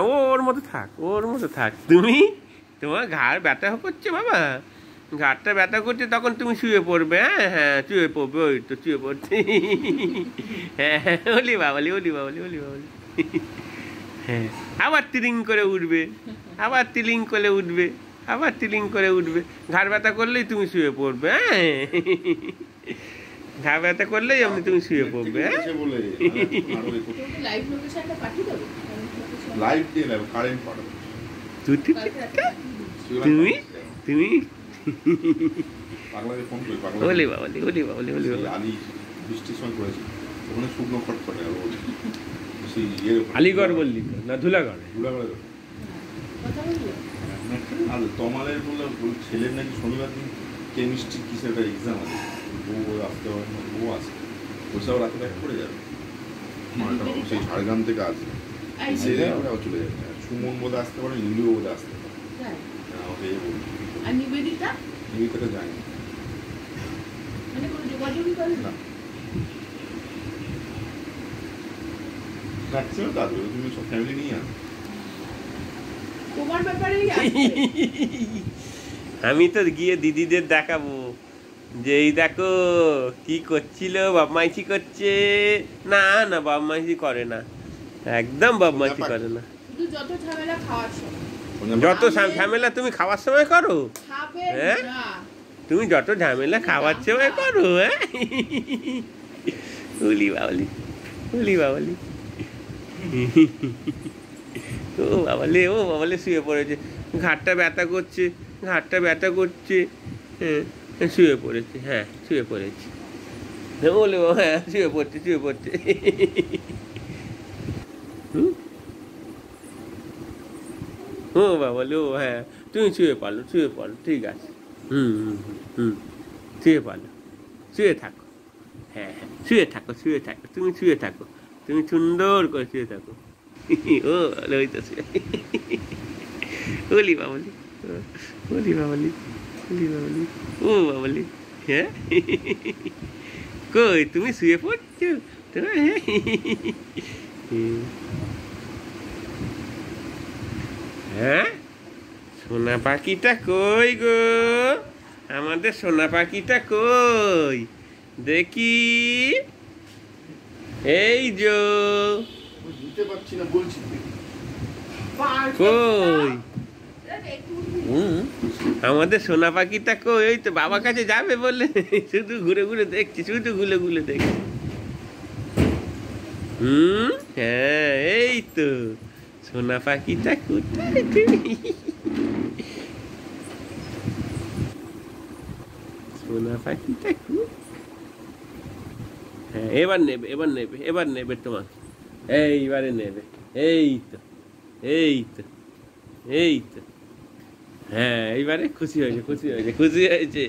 ওর মতো থাক, ওর মতো থাক। তুমি তোমার ঘাড় ব্যথা করছে বাবা, ঘাড়টা ব্যথা করছে, তখন তুমি শুয়ে পড়বে। হ্যাঁ হ্যাঁ, শুয়ে পড়বে, ওই তো শুয়ে পড়ছে। হ্যাঁ হ্যাঁ, ওলি বাবালি, ওলি বাবালি, ওলি বাবালি। হ্যাঁ, আবার তিলিং করে উঠবে, আবার তিলিং করে উঠবে, আবার তিলিং করে উঠবে। ঘাড় ব্যথা করলেই তুমি শুয়ে পড়বে। হ্যাঁ, ঘা ব্যথা করলেই আপনি তুমি শুয়ে পড়বে। হ্যাঁ, তুমি তুমি ওলি বাবালি, ওলি বাবালি, ওলি বাবালি। আলিগড় বললি তো না ধুলাগড়? তমালের বলে ছেলের নাকি শনিবার দিন কেমিস্ট্রি কিসের একটা এক্সাম আছে, বউ আসতে হবে না, বউ আসে, ওইসব রাতে ব্যাক করে যাবে। সেই ঝাড়গ্রাম থেকে আসবে, চলে যাবে। সুমন বোধ আসতে পারে, ইন্দ্রিয় বোধ আসতে পারে। নিবেদিতা যায়নি না, তুমি সব ফ্যামিলি নিয়ে আসো। আমি তো গিয়ে দিদিদের দেখাবো যে এই দেখো কি করছিল, বাপমাইশি করছে। না না, বাপমাইশি করে না, একদম বাপমাইশি করে না। যত ঝামেলা তুমি খাওয়ার সময় করো। হ্যাঁ, তুমি যত ঝামেলা খাওয়ার সময় করো। হ্যাঁ, উলি বাবলি, উলি বাবলি। ও বাবালে, ও বাবালে শুয়ে পড়েছে, ঘাটটা ব্যথা করছে, ঘাটটা ব্যথা করছে। হ্যাঁ, শুয়ে পড়েছে, হ্যাঁ শুয়ে পড়েছে। বলে হ্যাঁ শুয়ে পড়ছে, শুয়ে পড়ছে। ও বাবালে, ও হ্যাঁ, তুমি শুয়ে পারলো, শুয়ে পড়ো, ঠিক আছে। শুয়ে পারলো, শুয়ে থাকো। হ্যাঁ হ্যাঁ, শুয়ে থাকো, শুয়ে থাকো, তুমি শুয়ে থাকো, তুমি সুন্দর করে শুয়ে থাকো। ও লইতেছে, ওলি বাবলি, ওলি বাবলি, ওলি বাবলি, ও বাবলি। হ্যাঁ, কই তুমি শুয়ে পড়ছো? হ্যাঁ, সোনা পাখিটা কই গো, আমাদের সোনা পাখিটা কই দেখি? এই যো, কই আমাদের সোনা পাখিটা কই? ওই তো বাবার কাছে যাবে বলে শুধু ঘুরে ঘুরে দেখছি, শুধু ঘুরে ঘুরে দেখছি। হ্যাঁ, এই তো সোনা পাখিটা কোথায় তুমি? সোনা পাখিটা কোথায়? হ্যাঁ, এবার নেবে, এবার নেবে, এবার নেবে তোমাকে, এইবারে নেবে। এই তো, এই তো, এই তো। হ্যাঁ, এইবারে খুশি হয়েছে, খুশি হয়েছে, খুশি হয়েছে।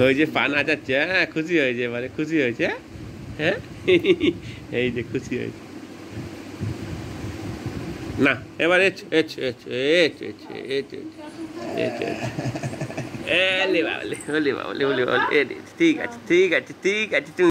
ওই যে পানা যাচ্ছে, হ্যাঁ খুশি হয়েছে, এবারে খুশি হয়েছে। হ্যাঁ, এই যে খুশি হয়েছে। না, এবারে ঠিক আছে, ঠিক আছে, ঠিক আছে। তুমি